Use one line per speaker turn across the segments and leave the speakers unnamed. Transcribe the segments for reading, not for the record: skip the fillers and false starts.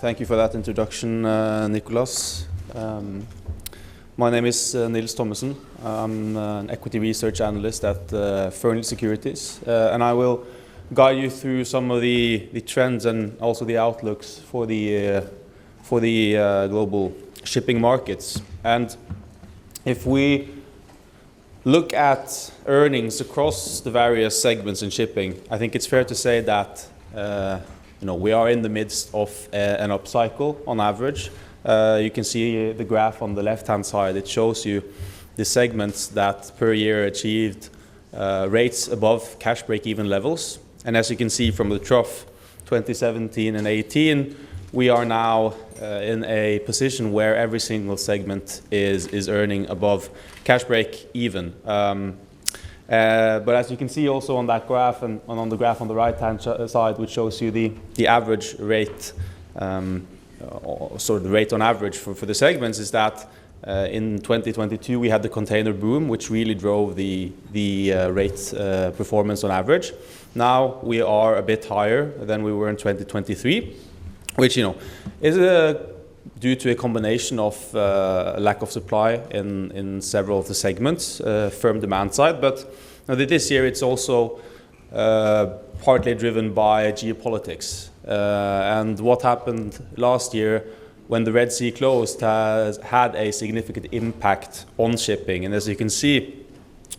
Thank you for that introduction, Nicholas. My name is Nils Thommesen. I'm an equity research analyst at Fearnley Securities, and I will guide you through some of the trends and also the outlooks for the global shipping markets. And if we look at earnings across the various segments in shipping, I think it's fair to say that we are in the midst of an upcycle on average. You can see the graph on the left-hand side. It shows you the segments that per year achieved rates above cash break-even levels. And as you can see from the trough 2017 and 18, we are now in a position where every single segment is earning above cash break-even. But as you can see also on that graph and on the graph on the right-hand side, which shows you the average rate, so the rate on average for the segments, is that in 2022 we had the container boom, which really drove the rate performance on average. Now we are a bit higher than we were in 2023, which is due to a combination of lack of supply in several of the segments, firm demand side, but this year it's also partly driven by geopolitics. And what happened last year when the Red Sea closed has had a significant impact on shipping. And as you can see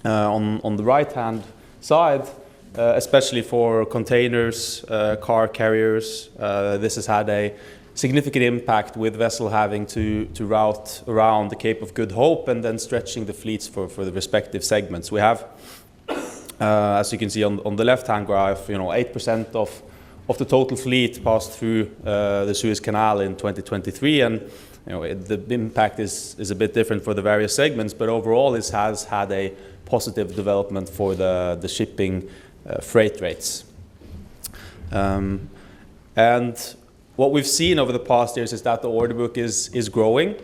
on the right-hand side, especially for containers, car carriers, this has had a significant impact, with vessel having to route around the Cape of Good Hope and then stretching the fleets for the respective segments. We have, as you can see on the left-hand graph, 8% of the total fleet passed through the Suez Canal in 2023, and the impact is a bit different for the various segments, but overall this has had a positive development for the shipping freight rates. And what we've seen over the past years is that the order book is growing,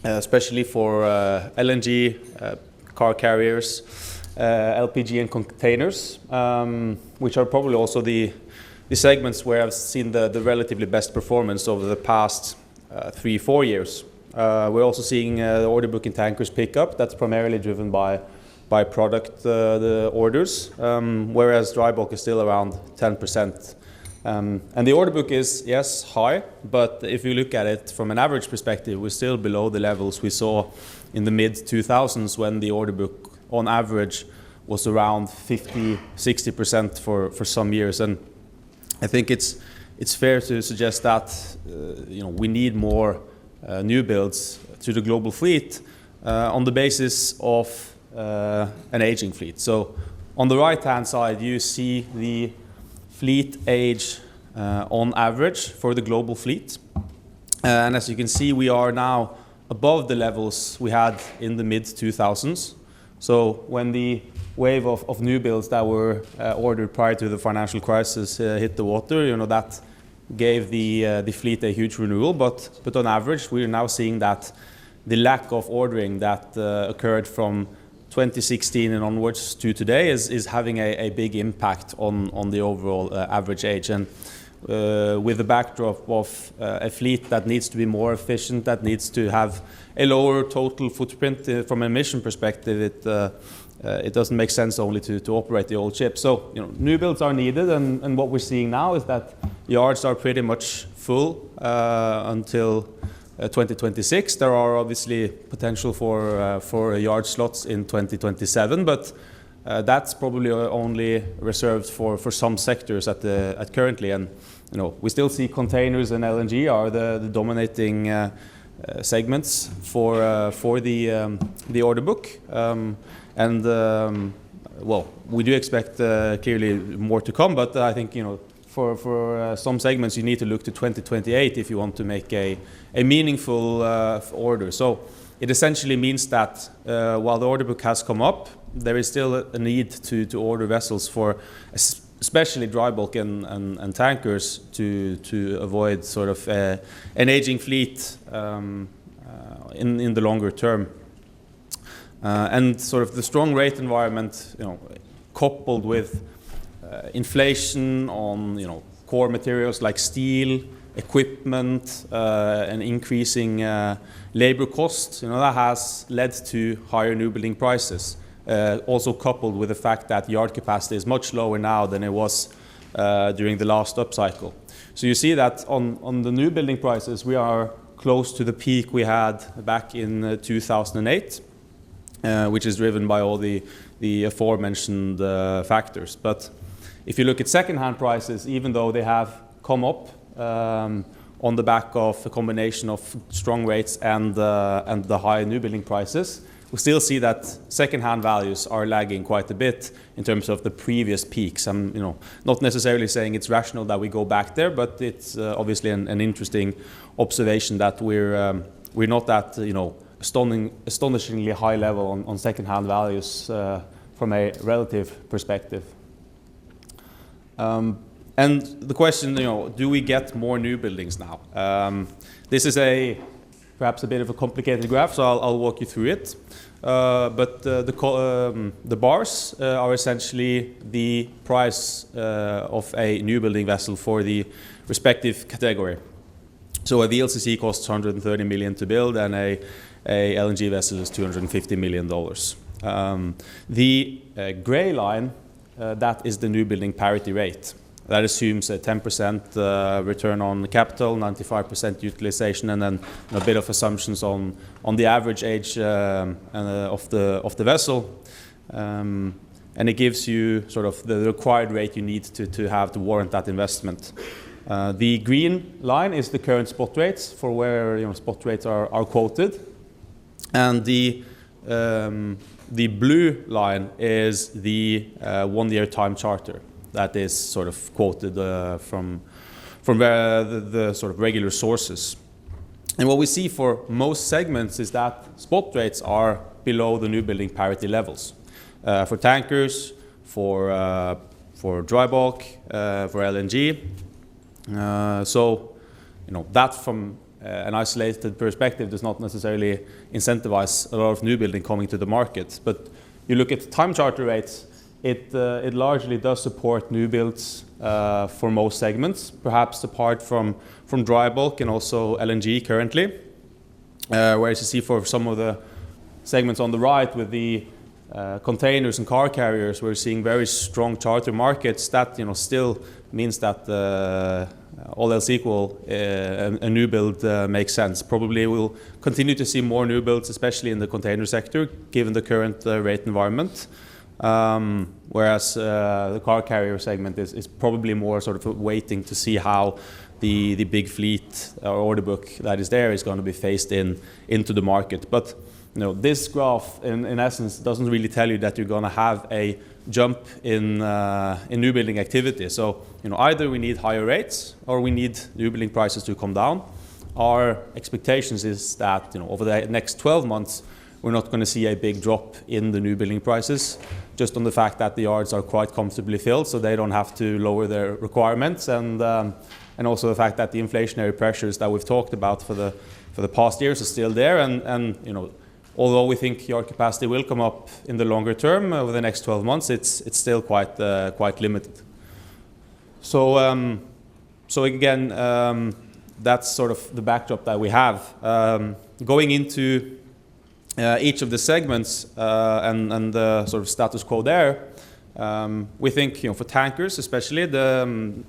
especially for LNG, car carriers, LPG and containers, which are probably also the segments where I've seen the relatively best performance over the past 3-4 years. We're also seeing the order book in tankers pick up. That's primarily driven by product the orders, whereas dry bulk is still around 10%. And the order book is, yes, high, but if you look at it from an average perspective, we're still below the levels we saw in the mid-2000s, when the order book on average was around 50-60% for some years. And I think it's fair to suggest that we need more new builds to the global fleet on the basis of an aging fleet. So on the right-hand side, you see the fleet age on average for the global fleet. And as you can see, we are now above the levels we had in the mid-2000s. So when the wave of new builds that were ordered prior to the financial crisis hit the water, that gave the fleet a huge renewal. But on average, we are now seeing that the lack of ordering that occurred from 2016 and onwards to today is having a big impact on the overall average age. And with the backdrop of a fleet that needs to be more efficient, that needs to have a lower total footprint from an emission perspective, it doesn't make sense only to operate the old ships. So new builds are needed, and what we're seeing now is that yards are pretty much full until 2026. There are obviously potential for yard slots in 2027, but that's probably only reserved for some sectors at currently. And we still see containers and LNG are the dominating segments for the order book. Well, we do expect clearly more to come, but I think for some segments you need to look to 2028 if you want to make a meaningful order. So it essentially means that while the order book has come up, there is still a need to order vessels for especially dry bulk and tankers to avoid sort of an aging fleet in the longer term. And sort of the strong rate environment, coupled with inflation on core materials like steel, equipment, and increasing labor costs, that has led to higher new building prices. Also coupled with the fact that yard capacity is much lower now than it was during the last upcycle. So you see that on the new building prices, we are close to the peak we had back in 2008, which is driven by all the aforementioned factors. But if you look at second-hand prices, even though they have come up on the back of a combination of strong rates and the high new building prices, we still see that second-hand values are lagging quite a bit in terms of the previous peaks. I'm not necessarily saying it's rational that we go back there, but it's obviously an interesting observation that we're not at astonishingly high level on second-hand values from a relative perspective. And the question, do we get more new buildings now? This is perhaps a bit of a complicated graph, so I'll walk you through it. But the bars are essentially the price of a new building vessel for the respective category. So a VLCC costs $130 million to build, and a LNG vessel is $250 million. The gray line, that is the new building parity rate. That assumes a 10% return on capital, 95% utilization, and then a bit of assumptions on the average age of the vessel. And it gives you sort of the required rate you need to have to warrant that investment. The green line is the current spot rates for where spot rates are quoted, and the blue line is the 1-year time charter that is sort of quoted from the sort of regular sources. And what we see for most segments is that spot rates are below the new building parity levels. For tankers, for dry bulk, for LNG. So, that from an isolated perspective does not necessarily incentivize a lot of new building coming to the market. But you look at time charter rates, it largely does support new builds for most segments, perhaps apart from dry bulk and also LNG currently. Whereas you see for some of the segments on the right with the containers and car carriers, we're seeing very strong charter markets. That still means that all else equal, a new build makes sense. Probably we'll continue to see more new builds, especially in the container sector, given the current rate environment. Whereas the car carrier segment is probably more sort of waiting to see how the big fleet or order book that is there is going to be phased into the market. But this graph in essence doesn't really tell you that you're going to have a jump in new building activity. So either we need higher rates or we need new building prices to come down. Our expectations is that over the next 12 months we're not going to see a big drop in the new building prices, just on the fact that the yards are quite comfortably filled, so they don't have to lower their requirements, and also the fact that the inflationary pressures that we've talked about for the past years are still there, and although we think yard capacity will come up in the longer term over the next 12 months, it's still quite limited. So again, that's sort of the backdrop that we have. Going into each of the segments and the sort of status quo there, we think for tankers especially the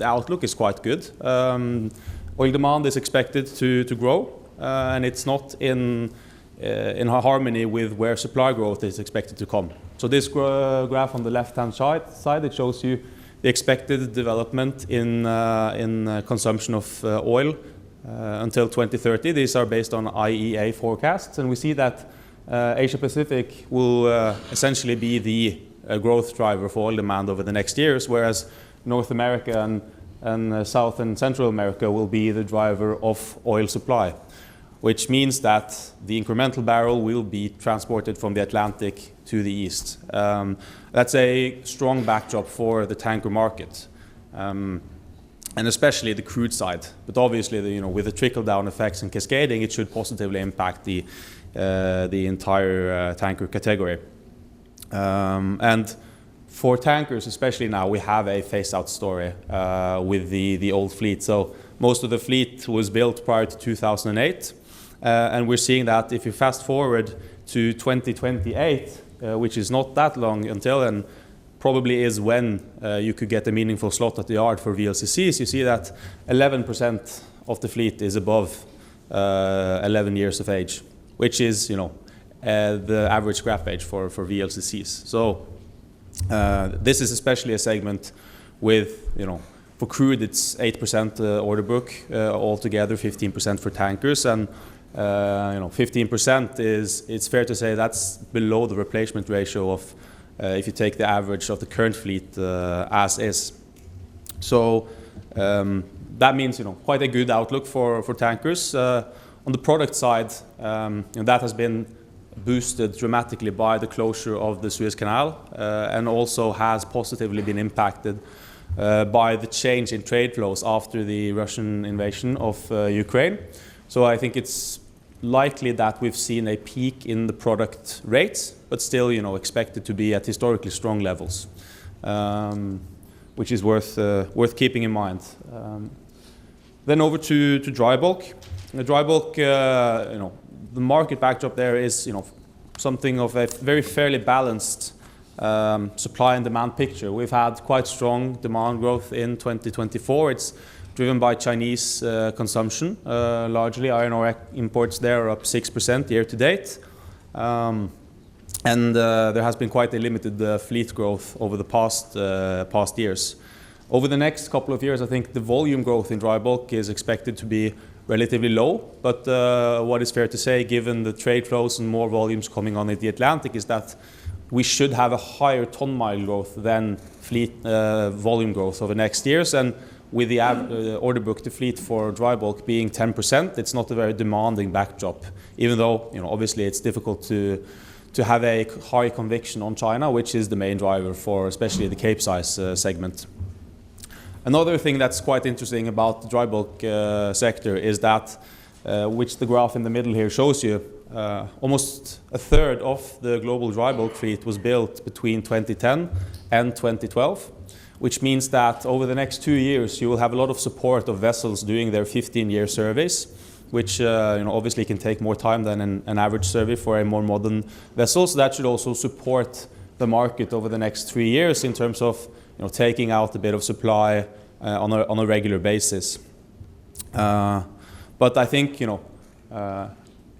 outlook is quite good. Oil demand is expected to grow, and it's not in harmony with where supply growth is expected to come. So this graph on the left-hand side, it shows you the expected development in consumption of oil until 2030. These are based on IEA forecasts, and we see that Asia Pacific will essentially be the growth driver for oil demand over the next years, whereas North America and South and Central America will be the driver of oil supply, which means that the incremental barrel will be transported from the Atlantic to the east. That's a strong backdrop for the tanker market. And especially the crude side, but obviously, with the trickle-down effects and cascading, it should positively impact the entire tanker category. And For tankers, especially now, we have a phase-out story with the old fleet. So most of the fleet was built prior to 2008, and we're seeing that if you fast forward to 2028, which is not that long until, and probably is when you could get a meaningful slot at the yard for VLCCs, you see that 11% of the fleet is above 11 years of age, which is, the average scrap age for VLCCs. So this is especially a segment with, for crude it's 8% order book altogether, 15% for tankers, and 15% it's fair to say that's below the replacement ratio of if you take the average of the current fleet as is. So that means quite a good outlook for tankers. On the product side, that has been boosted dramatically by the closure of the Suez Canal and also has positively been impacted by the change in trade flows after the Russian invasion of Ukraine. So I think it's likely that we've seen a peak in the product rates, but still, expected to be at historically strong levels, which is worth keeping in mind. Then over to dry bulk. The dry bulk, the market backdrop there is, something of a very fairly balanced supply and demand picture. We've had quite strong demand growth in 2024. It's driven by Chinese consumption. Largely, iron ore imports there are up 6% year to date. And there has been quite a limited fleet growth over the past years. Over the next couple of years, I think the volume growth in dry bulk is expected to be relatively low, but what is fair to say, given the trade flows and more volumes coming on in the Atlantic, is that we should have a higher ton-mile growth than fleet volume growth over the next years. And with the order book to fleet for dry bulk being 10%, it's not a very demanding backdrop, even though obviously it's difficult to have a high conviction on China, which is the main driver for especially the Capesize segment. Another thing that's quite interesting about the dry bulk sector is that, which the graph in the middle here shows you, almost a third of the global dry bulk fleet was built between 2010 and 2012, which means that over the next 2 years you will have a lot of support of vessels doing their 15-year surveys, which obviously can take more time than an average survey for a more modern vessel. So that should also support the market over the next 3 years in terms of taking out a bit of supply on a regular basis. But I think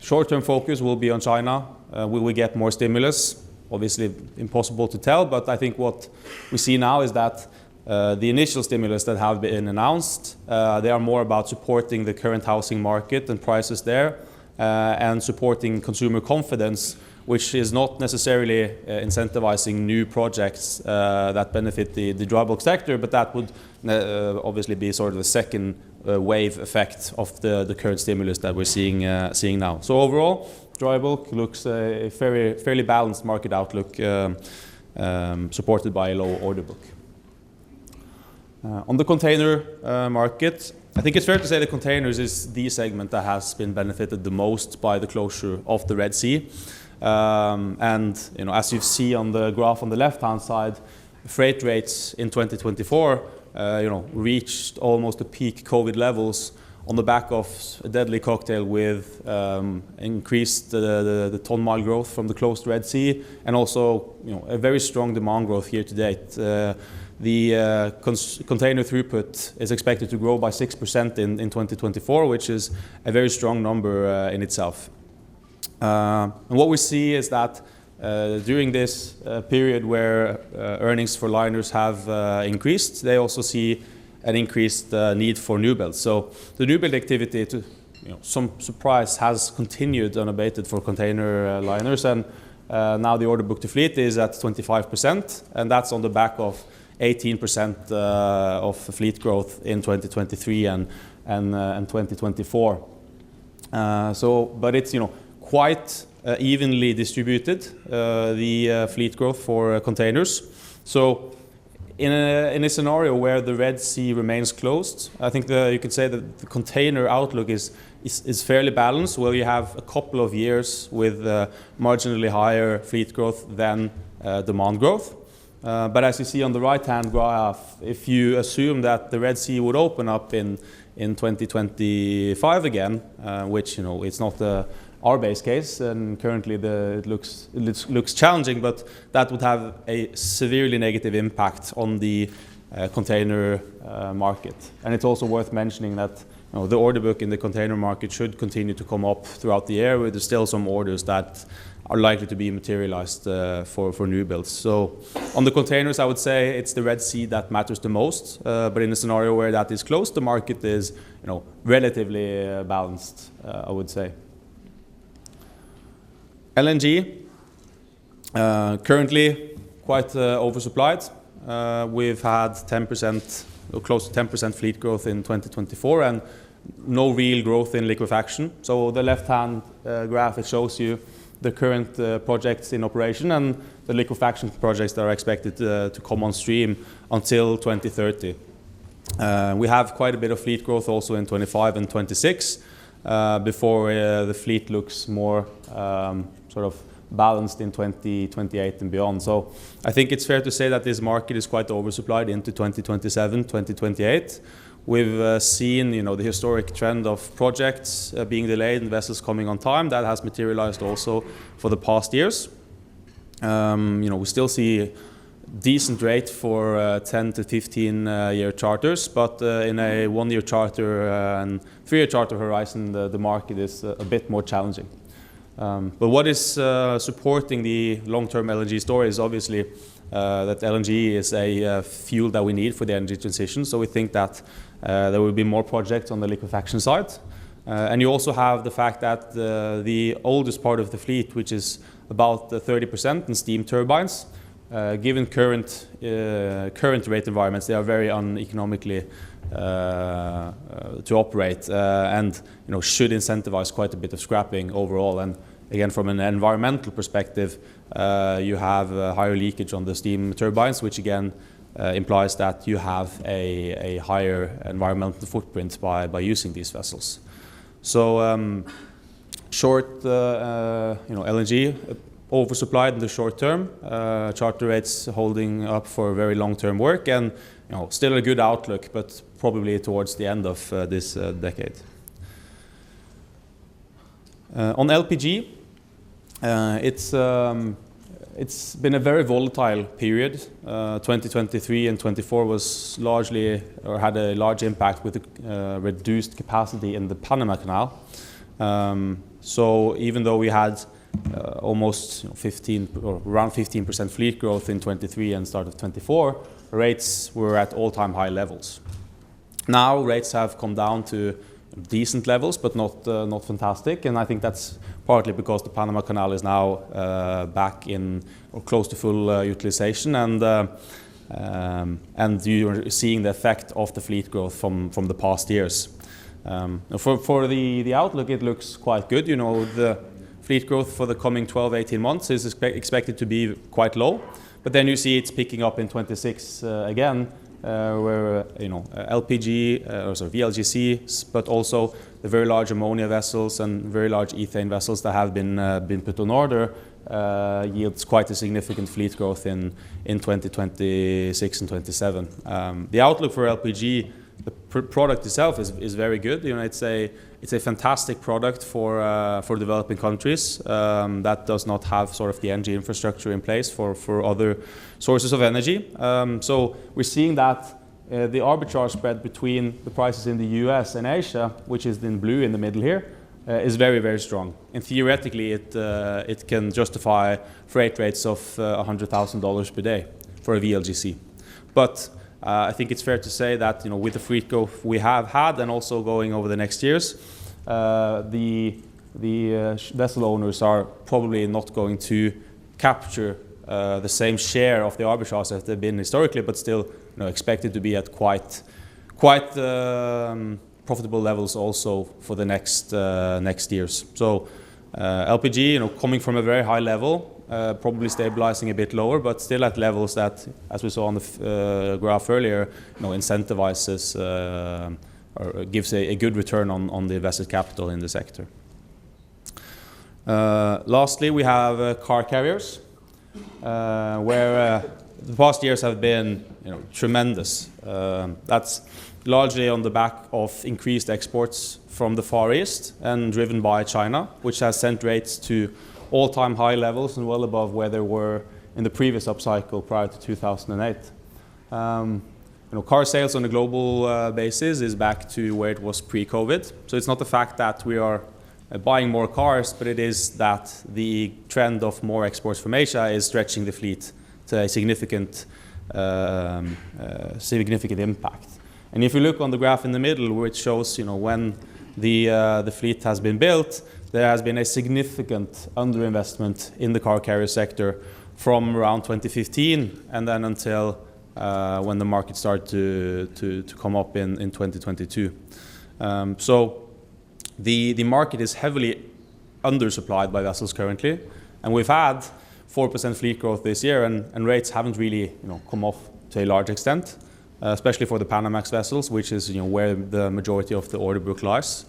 short-term focus will be on China. Will we get more stimulus? Obviously impossible to tell, but I think what we see now is that the initial stimulus that have been announced, they are more about supporting the current housing market and prices there, and supporting consumer confidence, which is not necessarily incentivizing new projects that benefit the dry bulk sector, but that would obviously be sort of the second wave effect of the current stimulus that we're seeing now. So overall, dry bulk looks a fairly balanced market outlook, supported by a low order book. On the container market, I think it's fair to say the containers is the segment that has been benefited the most by the closure of the Red Sea. And as you see on the graph on the left-hand side, freight rates in 2024 reached almost the peak COVID levels on the back of a deadly cocktail with increased the ton-mile growth from the closed Red Sea, and also a very strong demand growth year to date. The container throughput is expected to grow by 6% in 2024, which is a very strong number in itself. And what we see is that during this period where earnings for liners have increased, they also see an increased need for new builds. So the new build activity, to some surprise, has continued unabated for container liners, and now the order book to fleet is at 25%, and that's on the back of 18% of fleet growth in 2023 and 2024. But it's quite evenly distributed, the fleet growth for containers. So in a scenario where the Red Sea remains closed, I think you could say that the container outlook is fairly balanced, where you have a couple of years with marginally higher fleet growth than demand growth. But as you see on the right-hand graph, if you assume that the Red Sea would open up in 2025 again, which it's not our base case, and currently it looks challenging, but that would have a severely negative impact on the container market. And it's also worth mentioning that the order book in the container market should continue to come up throughout the year, where there's still some orders that are likely to be materialized for new builds. So on the containers, I would say it's the Red Sea that matters the most. But in a scenario where that is closed, the market is relatively balanced, I would say. LNG, currently quite oversupplied. We've had 10%, or close to 10% fleet growth in 2024 and no real growth in liquefaction. So the left-hand graph, it shows you the current projects in operation and the liquefaction projects that are expected to come on stream until 2030. We have quite a bit of fleet growth also in 25 and 26 before the fleet looks more sort of balanced in 2028 and beyond. So I think it's fair to say that this market is quite oversupplied into 2027, 2028. We've seen, the historic trend of projects being delayed and vessels coming on time. That has materialized also for the past years. We still see decent rate for 10 to 15 year charters, but in a 1-year charter and 3-year charter horizon, the market is a bit more challenging. But what is supporting the long-term LNG story is obviously that LNG is a fuel that we need for the energy transition. So we think that there will be more projects on the liquefaction side. And you also have the fact that the oldest part of the fleet, which is about 30% in steam turbines, given current rate environments, they are very uneconomically to operate and should incentivize quite a bit of scrapping overall. And again, from an environmental perspective, you have higher leakage on the steam turbines, which again implies that you have a higher environmental footprint by using these vessels. So short LNG oversupplied in the short term, charter rates holding up for very long-term work, and still a good outlook, but probably towards the end of this decade. On LPG, it's been a very volatile period. 2023 and 24 was largely, or had a large impact with the reduced capacity in the Panama Canal. So even though we had almost 15 or around 15% fleet growth in 23 and start of 24, rates were at all-time high levels. Now rates have come down to decent levels, but not fantastic, and I think that's partly because the Panama Canal is now back in or close to full utilization, and you're seeing the effect of the fleet growth from the past years. For the outlook, it looks quite good. The fleet growth for the coming 12-18 months is expected to be quite low, but then you see it's picking up in 26 again, where LPG, VLGCs, but also the very large ammonia vessels and very large ethane vessels that have been put on order yields quite a significant fleet growth in 2026 and 27. The outlook for LPG, the product itself is very good. It's a fantastic product for developing countries that does not have sort of the energy infrastructure in place for other sources of energy. So we're seeing that the arbitrage spread between the prices in the US and Asia, which is in blue in the middle here, is very, very strong. And theoretically, it can justify freight rates of $100,000 per day for a VLGC. But I think it's fair to say that with the fleet growth we have had and also going over the next years, the vessel owners are probably not going to capture the same share of the arbitrage as they've been historically, but still expected to be at quite profitable levels also for the next years. So LPG, coming from a very high level, probably stabilizing a bit lower, but still at levels that, as we saw on the graph earlier, incentivizes or gives a good return on the invested capital in the sector. Lastly, we have car carriers, where the past years have been tremendous. That's largely on the back of increased exports from the Far East and driven by China, which has sent rates to all-time high levels and well above where they were in the previous upcycle prior to 2008. Car sales on a global basis is back to where it was pre-COVID. So it's not the fact that we are buying more cars, but it is that the trend of more exports from Asia is stretching the fleet to a significant impact. And if you look on the graph in the middle, which shows when the fleet has been built, there has been a significant underinvestment in the car carrier sector from around 2015 and then until when the market started to come up in 2022. So the market is heavily undersupplied by vessels currently, and we've had 4% fleet growth this year, and rates haven't really come off to a large extent, especially for the Panamax vessels, which is where the majority of the order book lies.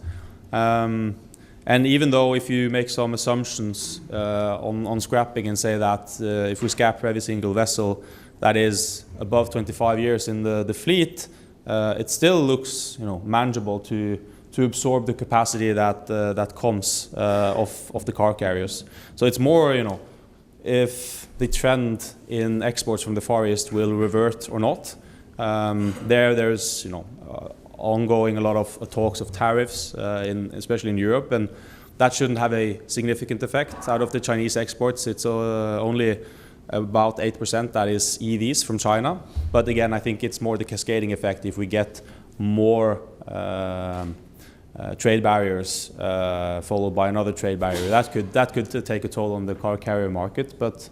And even though if you make some assumptions on scrapping and say that if we scrap every single vessel that is above 25 years in the fleet, it still looks manageable to absorb the capacity that comes of the car carriers. So it's more if the trend in exports from the Far East will revert or not. There's ongoing a lot of talks of tariffs, especially in Europe, and that shouldn't have a significant effect. Out of the Chinese exports, it's only about 8% that is EVs from China. But again, I think it's more the cascading effect. If we get more trade barriers followed by another trade barrier, that could take a toll on the car carrier market. But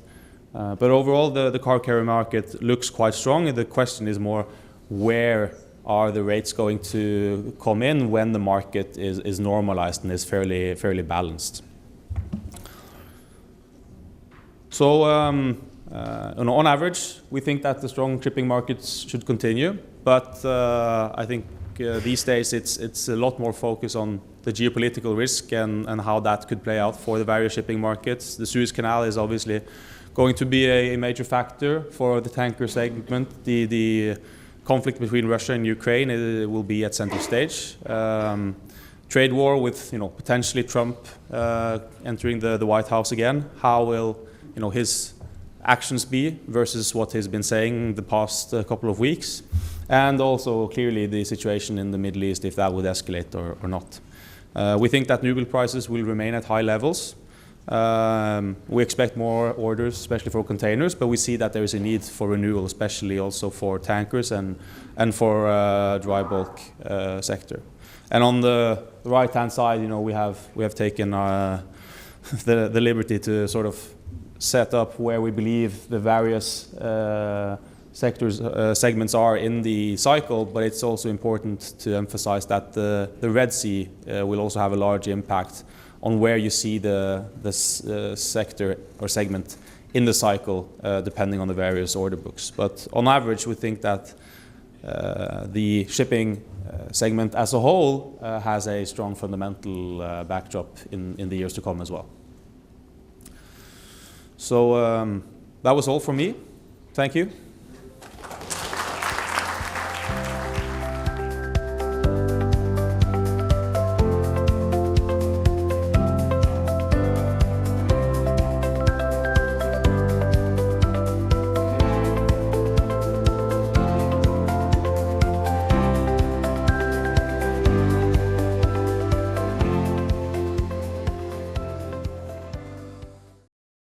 overall, the car carrier market looks quite strong. And the question is more, where are the rates going to come in when the market is normalized and is fairly balanced? So on average, we think that the strong shipping markets should continue, but I think these days it's a lot more focus on the geopolitical risk and how that could play out for the various shipping markets. The Suez Canal is obviously going to be a major factor for the tanker segment. The conflict between Russia and Ukraine will be at center stage. Trade war with potentially Trump entering the White House again. How will his actions be versus what he's been saying the past couple of weeks? And also clearly the situation in the Middle East, if that would escalate or not. We think that newbuild prices will remain at high levels. We expect more orders, especially for containers, but we see that there is a need for renewal, especially also for tankers and for dry bulk sector. And on the right-hand side, we have taken the liberty to sort of set up where we believe the various segments are in the cycle, but it's also important to emphasize that the Red Sea will also have a large impact on where you see the sector or segment in the cycle, depending on the various order books. But on average, we think that the shipping segment as a whole has a strong fundamental backdrop in the years to come as well. So that was all from me. Thank you.